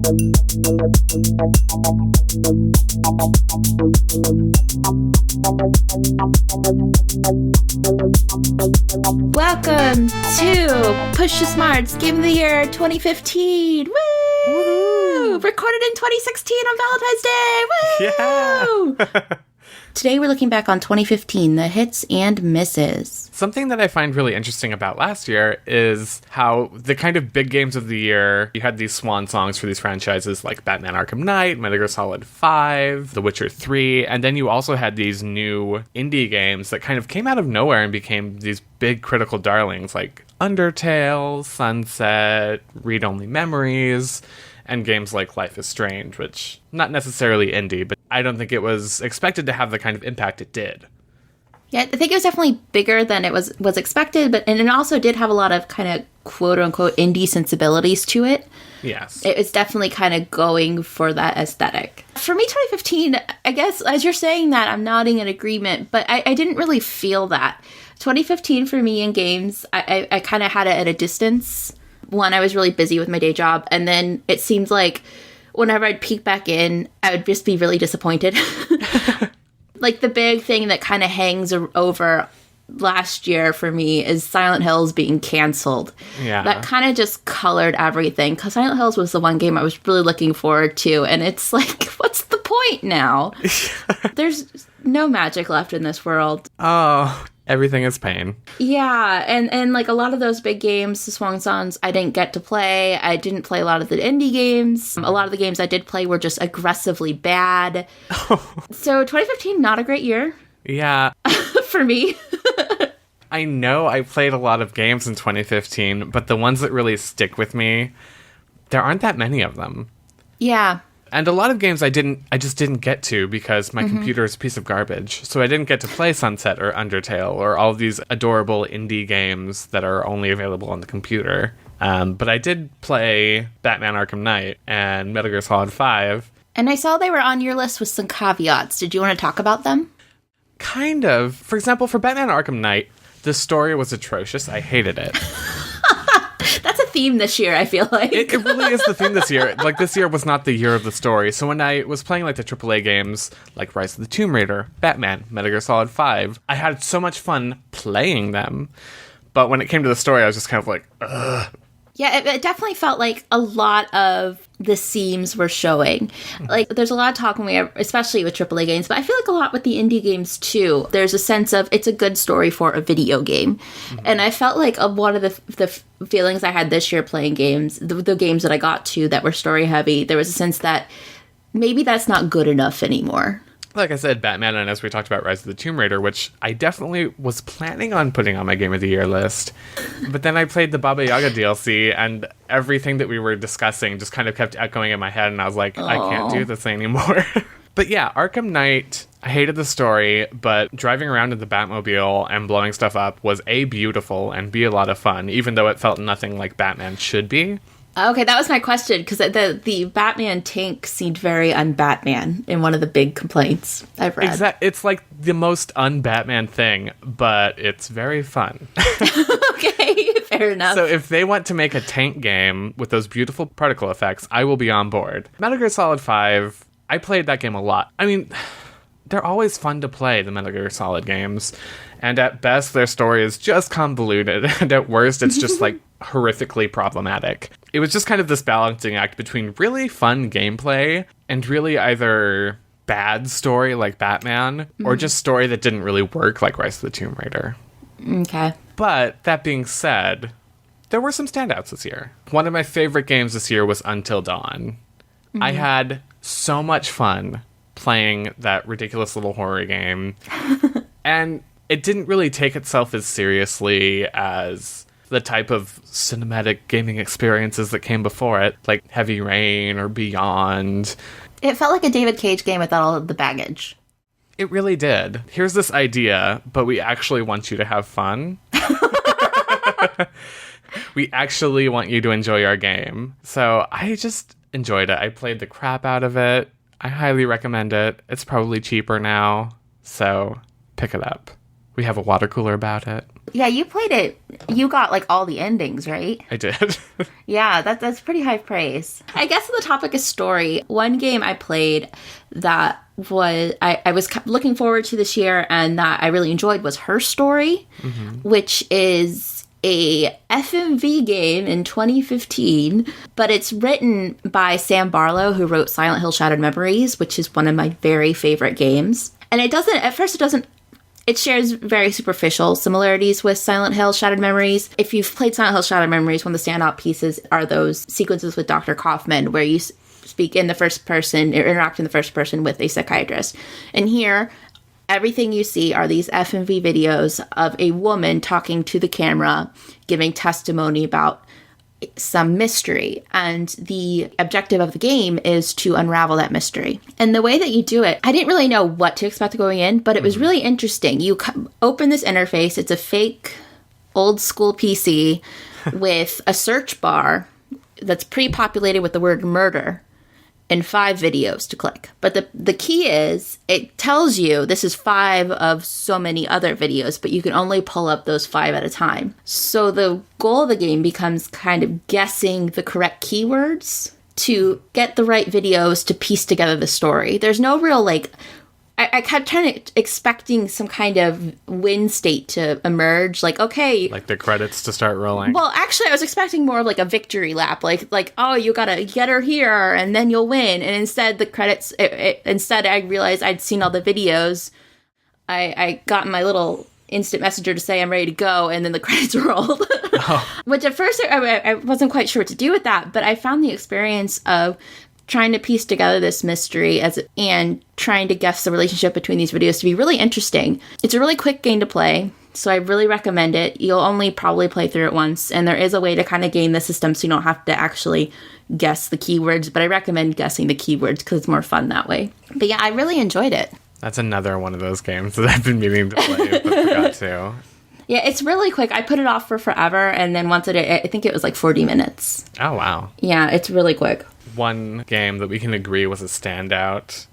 Welcome to Push the Smarts Game of the Year 2015. Woo! Woo! Recorded in 2016 on Valentine's Day. Woo! Yeah! Today we're looking back on 2015, the hits and misses. Something that I find really interesting about last year is how the kind of big games of the year, you had these swan songs for these franchises like Batman Arkham Knight, Metal Gear Solid 5, The Witcher 3, and then you also had these new indie games that kind of came out of nowhere and became these big critical darlings like Undertale, Sunset, Read Only Memories, and games like Life is Strange, which, not necessarily indie, but I don't think it was expected to have the kind of impact it did. Yeah, I think it was definitely bigger than it was expected, and it also did have a lot of kind of quote-unquote indie sensibilities to it. Yes. It's definitely kind of going for that aesthetic. For me, 2015, I guess, as you're saying that, I'm nodding in agreement, but I didn't really feel that. 2015 for me in games, I kind of had it at a distance. One, I was really busy with my day job, and then it seemed like whenever I'd peek back in, I would just be really disappointed. Like, the big thing that kind of hangs over last year for me is Silent Hills being canceled. Yeah. That kind of just colored everything, because Silent Hills was the one game I was really looking forward to, and it's like, what's the point now? There's no magic left in this world. Oh, everything is pain. Yeah, and like a lot of those big games, the Swan Songs, I didn't get to play. I didn't play a lot of the indie games. A lot of the games I did play were just aggressively bad. So 2015, not a great year. Yeah. For me. I know I played a lot of games in 2015, but the ones that really stick with me, there aren't that many of them. Yeah. And a lot of games I just didn't get to because my computer is a piece of garbage. So I didn't get to play Sunset or Undertale or all of these adorable indie games that are only available on the computer. But I did play Batman Arkham Knight and Metal Gear Solid 5. And I saw they were on your list with some caveats. Did you want to talk about them? Kind of. For example, for Batman Arkham Knight, the story was atrocious. I hated it. That's a theme this year, I feel like. It really is the theme this year. Like, this year was not the year of the story. So when I was playing, like, the AAA games, like Rise of the Tomb Raider, Batman, Metal Gear Solid 5, I had so much fun playing them. But when it came to the story, I was just kind of like, ugh. Yeah, it definitely felt like a lot of the seams were showing. Like, there's a lot of talk, especially with AAA games, but I feel like a lot with the indie games, too. There's a sense of, it's a good story for a video game. Mm-hmm. And I felt like one of the feelings I had this year playing games, the games that I got to that were story-heavy, there was a sense that maybe that's not good enough anymore. Like I said, Batman, and as we talked about Rise of the Tomb Raider, which I definitely was planning on putting on my Game of the Year list. But then I played the Baba Yaga DLC, and everything that we were discussing just kind of kept echoing in my head, and I was like, I can't do this anymore. But yeah, Arkham Knight, I hated the story, but driving around in the Batmobile and blowing stuff up was A, beautiful, and B, a lot of fun, even though it felt nothing like Batman should be. Okay, that was my question, because the Batman tank seemed very un-Batman in one of the big complaints I've read. It's like the most un-Batman thing, but it's very fun. Okay, fair enough. So if they want to make a tank game with those beautiful particle effects, I will be on board. Metal Gear Solid 5, I played that game a lot. I mean, they're always fun to play, the Metal Gear Solid games. And at best, their story is just convoluted, and at worst, it's just like horrifically problematic. It was just kind of this balancing act between really fun gameplay and really either bad story like Batman or just story that didn't really work like Rise of the Tomb Raider. Okay. But that being said, there were some standouts this year. One of my favorite games this year was Until Dawn. I had so much fun playing that ridiculous little horror game. And it didn't really take itself as seriously as the type of cinematic gaming experiences that came before it, like Heavy Rain or Beyond. It felt like a David Cage game without all of the baggage. It really did. Here's this idea, but we actually want you to have fun. We actually want you to enjoy our game. So I just enjoyed it. I played the crap out of it. I highly recommend it. It's probably cheaper now, so pick it up. We have a water cooler about it. Yeah, you played it. You got like all the endings, right? I did. Yeah, that's pretty high praise. I guess on the topic of story, one game I played that was I was looking forward to this year and that I really enjoyed was Her Story, which is a FMV game in 2015, but it's written by Sam Barlow, who wrote Silent Hill Shattered Memories, which is one of my very favorite games. And it shares very superficial similarities with Silent Hill Shattered Memories. If you've played Silent Hill Shattered Memories, one of the standout pieces are those sequences with Dr. Kaufman where you speak in the first person, or interact in the first person with a psychiatrist. And here, everything you see are these FMV videos of a woman talking to the camera, giving testimony about some mystery. And the objective of the game is to unravel that mystery. And the way that you do it, I didn't really know what to expect going in, but it was really interesting. You open this interface. It's a fake old school PC with a search bar that's pre-populated with the word murder and 5 videos to click. But the key is it tells you this is 5 of so many other videos, but you can only pull up those 5 at a time. So the goal of the game becomes kind of guessing the correct keywords to get the right videos to piece together the story. There's no real I kept expecting some kind of win state to emerge, like, okay. Like the credits to start rolling. Well, actually, I was expecting more of like a victory lap, like oh, you gotta get her here and then you'll win. And instead, the credits, instead, I realized I'd seen all the videos. I got my little instant messenger to say I'm ready to go, and then the credits rolled. Which at first, I wasn't quite sure what to do with that, but I found the experience of trying to piece together this mystery and trying to guess the relationship between these videos to be really interesting. It's a really quick game to play, so I really recommend it. You'll only probably play through it once, and there is a way to kind of game the system so you don't have to actually guess the keywords, but I recommend guessing the keywords because it's more fun that way. But yeah, I really enjoyed it. That's another one of those games that I've been meaning to play, but forgot to. Yeah, it's really quick. I put it off for forever, and then once I think it was like 40 minutes. Oh, wow. Yeah, it's really quick. One game that we can agree was a standout.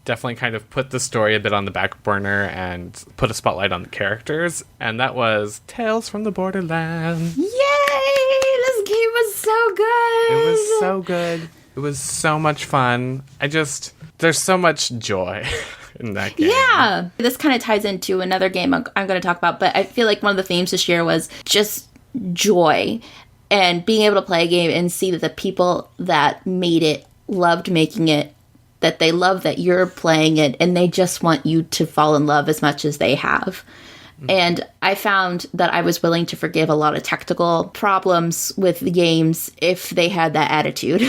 Definitely kind of put the story a bit on the back burner and put a spotlight on the characters, and that was Tales from the Borderlands. Yay! This game was so good! It was so good. It was so much fun. There's so much joy in that game. Yeah! This kind of ties into another game I'm going to talk about, but I feel like one of the themes this year was just joy. And being able to play a game and see that the people that made it loved making it, that they love that you're playing it, and they just want you to fall in love as much as they have. And I found that I was willing to forgive a lot of technical problems with the games if they had that attitude.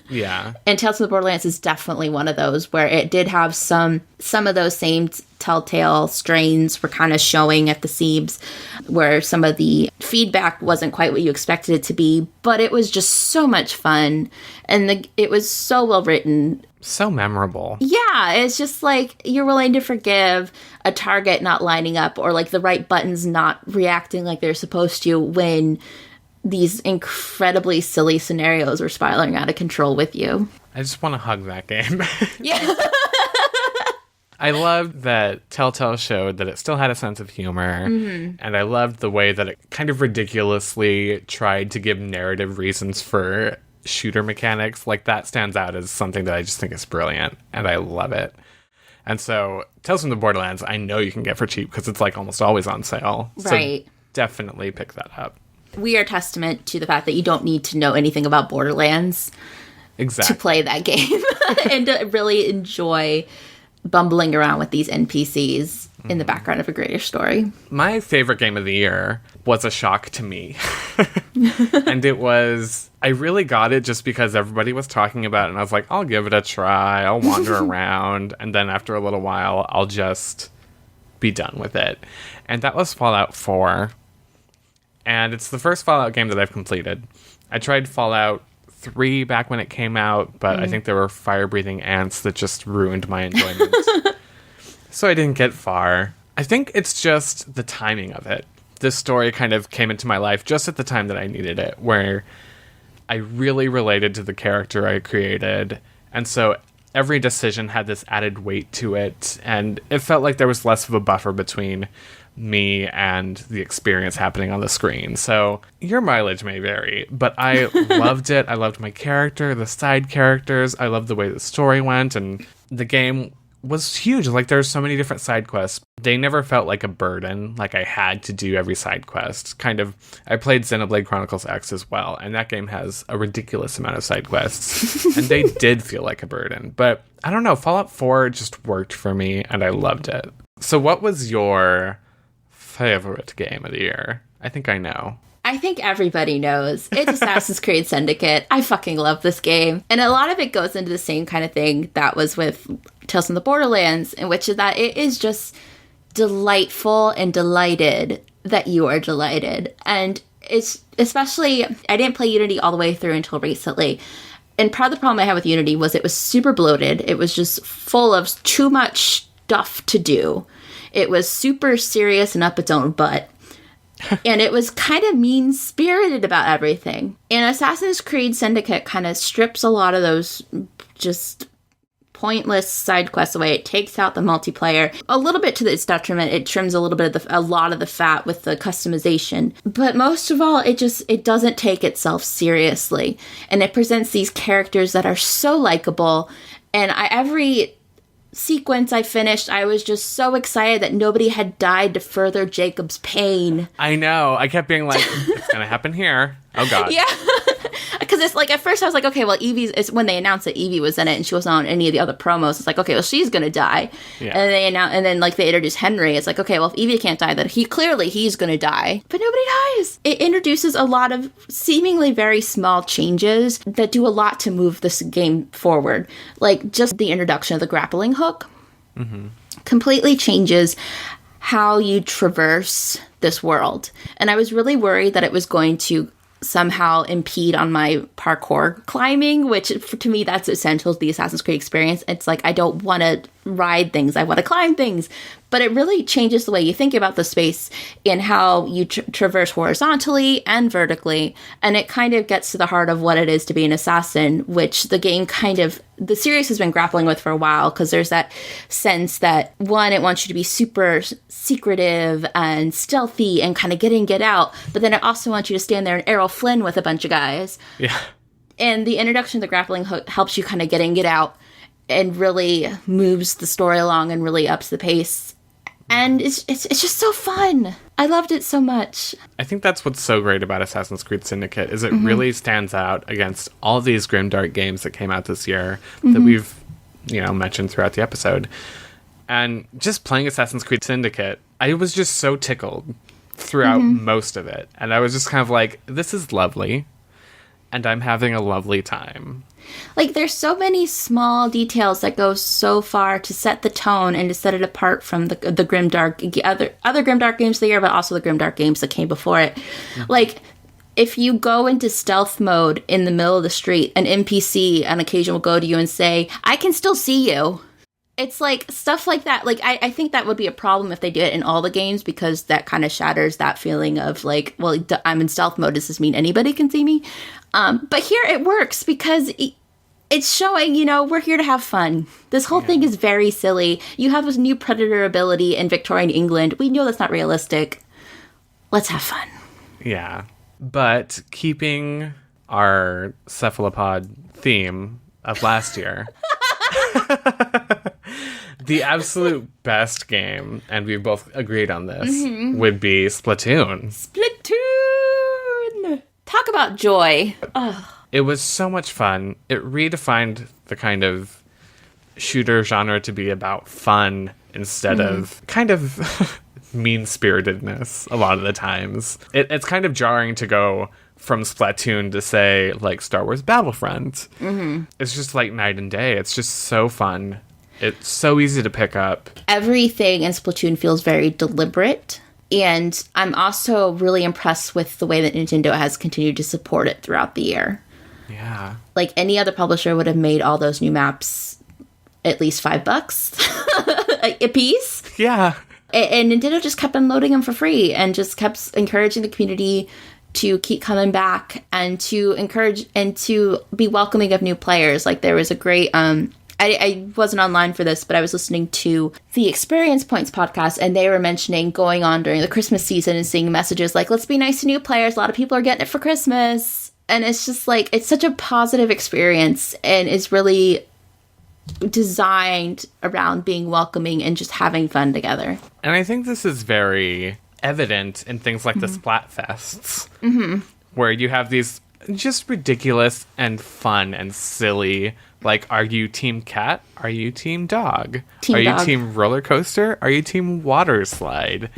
Yeah. And Tales from the Borderlands is definitely one of those where it did have some of those same telltale strains were kind of showing at the seams, where some of the feedback wasn't quite what you expected it to be, but it was just so much fun, and it was so well written. So memorable. Yeah, it's just like you're willing to forgive a target not lining up or like the right buttons not reacting like they're supposed to when these incredibly silly scenarios are spiraling out of control with you. I just want to hug that game. Yeah. I loved that Telltale showed that it still had a sense of humor, and I loved the way that it kind of ridiculously tried to give narrative reasons for shooter mechanics. Like, that stands out as something that I just think is brilliant, and I love it. And so, Tales from the Borderlands, I know you can get for cheap because it's like almost always on sale. Right. So definitely pick that up. We are testament to the fact that you don't need to know anything about Borderlands to play that game and to really enjoy bumbling around with these NPCs in the background of a greater story. My favorite game of the year was a shock to me. And I really got it just because everybody was talking about it, and I was like, I'll give it a try, I'll wander around, and then after a little while, I'll just be done with it. And that was Fallout 4. And it's the first Fallout game that I've completed. I tried Fallout 3 back when it came out, but I think there were fire-breathing ants that just ruined my enjoyment. So I didn't get far. I think it's just the timing of it. This story kind of came into my life just at the time that I needed it, where I really related to the character I created. And so every decision had this added weight to it, and it felt like there was less of a buffer between me and the experience happening on the screen. So your mileage may vary, but I loved it. I loved my character, the side characters. I loved the way the story went, and the game was huge. Like, there's so many different side quests. They never felt like a burden, like I had to do every side quest. Kind of, I played Xenoblade Chronicles X as well, and that game has a ridiculous amount of side quests, and they did feel like a burden. But I don't know, Fallout 4 just worked for me, and I loved it. So what was your favorite game of the year? I think I know. I think everybody knows. It's Assassin's Creed Syndicate. I fucking love this game. And a lot of it goes into the same kind of thing that was with Tales from the Borderlands, in which is that it is just delightful and delighted that you are delighted. And it's especially, I didn't play Unity all the way through until recently. And part of the problem I had with Unity was it was super bloated. It was just full of too much stuff to do. It was super serious and up its own butt. And it was kind of mean-spirited about everything. And Assassin's Creed Syndicate kind of strips a lot of those just pointless side quests away. It takes out the multiplayer a little bit to its detriment. It trims a little bit of a lot of the fat with the customization. But most of all, it doesn't take itself seriously. And it presents these characters that are so likable. And every sequence I finished, I was just so excited that nobody had died to further Jacob's pain. I know. I kept being like, it's going to happen here. Oh, God. Yeah. Because it's like, at first I was like, okay, well, it's when they announced that Evie was in it and she wasn't on any of the other promos, it's like, okay, well, she's going to die. Yeah. And then like they introduced Henry. It's like, okay, well, if Evie can't die, then he's going to die. But nobody dies. It introduces a lot of seemingly very small changes that do a lot to move this game forward. Like just the introduction of the grappling hook completely changes how you traverse this world. And I was really worried that it was going to somehow impede on my parkour climbing, which to me, that's essential to the Assassin's Creed experience. It's like, I don't want to ride things, I want to climb things. But it really changes the way you think about the space and how you traverse horizontally and vertically. And it kind of gets to the heart of what it is to be an assassin, which the game the series has been grappling with for a while, because there's that sense that, one, it wants you to be super secretive and stealthy and kind of get in, get out. But then it also wants you to stand there and Errol Flynn with a bunch of guys. Yeah. And the introduction of the grappling hook helps you kind of get in, get out, and really moves the story along and really ups the pace. And it's just so fun. I loved it so much. I think that's what's so great about Assassin's Creed Syndicate, is it really stands out against all these grimdark games that came out this year that we've, mentioned throughout the episode. And just playing Assassin's Creed Syndicate, I was just so tickled throughout most of it. And I was just kind of like, this is lovely. And I'm having a lovely time. Like, there's so many small details that go so far to set the tone and to set it apart from the grimdark, other grimdark games of the year, but also the grimdark games that came before it. Like, if you go into stealth mode in the middle of the street, an NPC on occasion will go to you and say, I can still see you. It's like stuff like that. Like, I think that would be a problem if they did it in all the games, because that kind of shatters that feeling of like, well, I'm in stealth mode. Does this mean anybody can see me? But here it works because it's showing, we're here to have fun. This whole thing is very silly. You have this new predator ability in Victorian England. We know that's not realistic. Let's have fun. Yeah. But keeping our cephalopod theme of last year, the absolute best game, and we both agreed on this, would be Splatoon. Splatoon! Talk about joy. Ugh. It was so much fun. It redefined the kind of shooter genre to be about fun instead of kind of mean-spiritedness a lot of the times. It's kind of jarring to go from Splatoon to, say, like Star Wars Battlefront. It's just like night and day. It's just so fun. It's so easy to pick up. Everything in Splatoon feels very deliberate. And I'm also really impressed with the way that Nintendo has continued to support it throughout the year. Yeah. Like any other publisher would have made all those new maps at least $5 a piece. Yeah. And Nintendo just kept unloading them for free and just kept encouraging the community to keep coming back and to encourage and to be welcoming of new players. Like there was a great I wasn't online for this, but I was listening to the Experience Points podcast, and they were mentioning going on during the Christmas season and seeing messages like, let's be nice to new players. A lot of people are getting it for Christmas. And it's just like, it's such a positive experience and is really designed around being welcoming and just having fun together. And I think this is very evident in things like the Splatfests, where you have these just ridiculous and fun and silly, like, are you team cat? Are you team dog? Are you team roller coaster? Are you team water slide?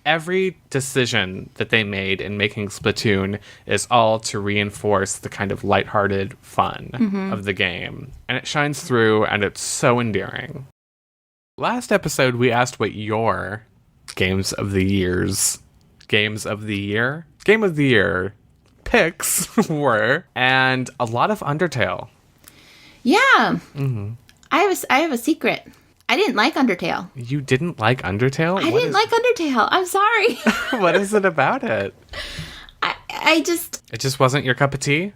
Every decision that they made in making Splatoon is all to reinforce the kind of lighthearted fun of the game. And it shines through, and it's so endearing. Last episode, we asked what your Game of the Year picks were, and a lot of Undertale. Yeah. I have a secret. I didn't like Undertale. You didn't like Undertale? I didn't like Undertale. I'm sorry. What is it about it? I just... It just wasn't your cup of tea?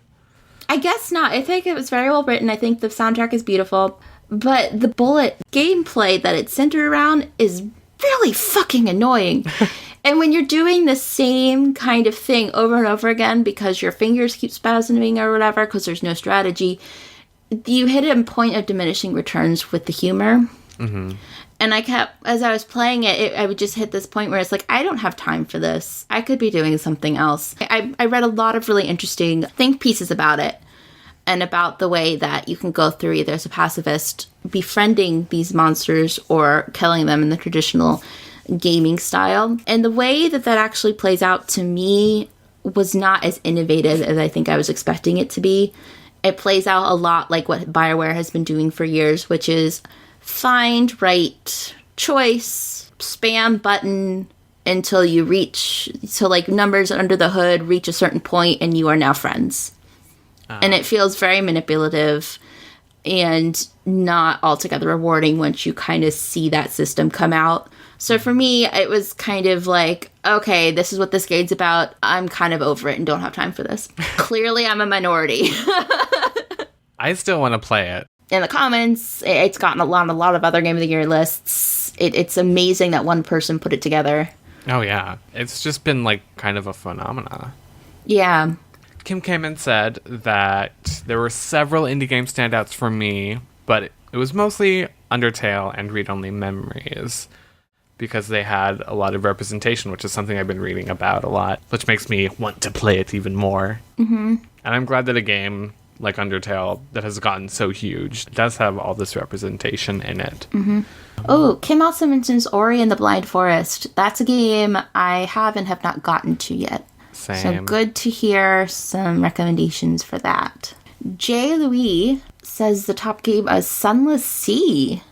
I guess not. I think it was very well written. I think the soundtrack is beautiful. But the bullet gameplay that it's centered around is really fucking annoying. And when you're doing the same kind of thing over and over again because your fingers keep spasming or whatever because there's no strategy, you hit a point of diminishing returns with the humor. And I kept, as I was playing it, I would just hit this point where it's like, I don't have time for this. I could be doing something else. I read a lot of really interesting think pieces about it and about the way that you can go through either as a pacifist, befriending these monsters, or killing them in the traditional gaming style. And the way that actually plays out to me was not as innovative as I think I was expecting it to be. It plays out a lot like what BioWare has been doing for years, which is find right choice, spam button until you reach, so like numbers under the hood reach a certain point and you are now friends. And it feels very manipulative and not altogether rewarding once you kind of see that system come out. So for me, it was kind of like, okay, this is what this game's about. I'm kind of over it and don't have time for this. Clearly, I'm a minority. I still want to play it. In the comments, it's gotten a lot of other Game of the Year lists. It's amazing that one person put it together. Oh, yeah. It's just been, like, kind of a phenomena. Yeah. Kim came and said that there were several indie game standouts for me, but it was mostly Undertale and Read Only Memories, because they had a lot of representation, which is something I've been reading about a lot, which makes me want to play it even more. And I'm glad that a game like Undertale that has gotten so huge does have all this representation in it. Oh, Kim also mentions Ori and the Blind Forest. That's a game I have and have not gotten to yet. Same. So good to hear some recommendations for that. Jay Louis says the top game is Sunless Sea.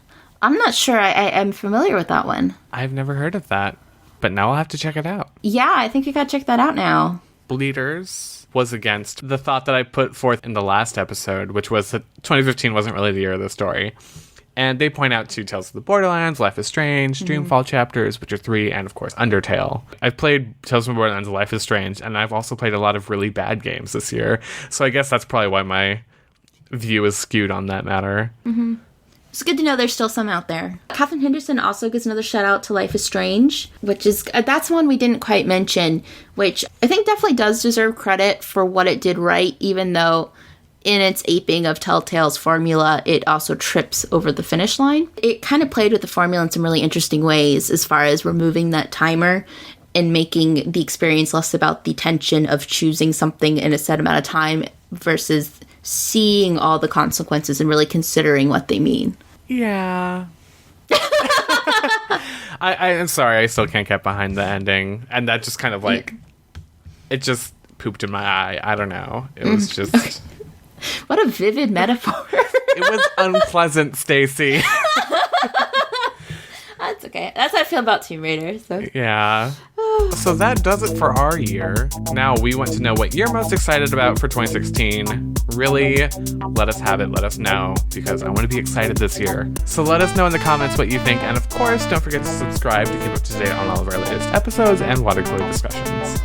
I'm not sure I'm familiar with that one. I've never heard of that, but now I'll have to check it out. Yeah, I think you gotta check that out now. Bleeders was against the thought that I put forth in the last episode, which was that 2015 wasn't really the year of the story. And they point out to Tales of the Borderlands, Life is Strange, Dreamfall Chapters, Witcher 3, and of course Undertale. I've played Tales of the Borderlands and Life is Strange, and I've also played a lot of really bad games this year. So I guess that's probably why my view is skewed on that matter. It's good to know there's still some out there. Catherine Henderson also gives another shout out to Life is Strange, which is, that's one we didn't quite mention, which I think definitely does deserve credit for what it did right, even though in its aping of Telltale's formula, it also trips over the finish line. It kind of played with the formula in some really interesting ways as far as removing that timer and making the experience less about the tension of choosing something in a set amount of time versus seeing all the consequences and really considering what they mean. Yeah. I'm sorry, I still can't get behind the ending. And that just kind of like, it just pooped in my eye. I don't know. It was just... Okay. What a vivid metaphor. It was unpleasant, Stacey. That's okay. That's how I feel about Tomb Raider. So. Yeah. So that does it for our year. Now we want to know what you're most excited about for 2016. Really, let us have it. Let us know, because I want to be excited this year. So let us know in the comments what you think. And of course, don't forget to subscribe to keep up to date on all of our latest episodes and water cooler discussions.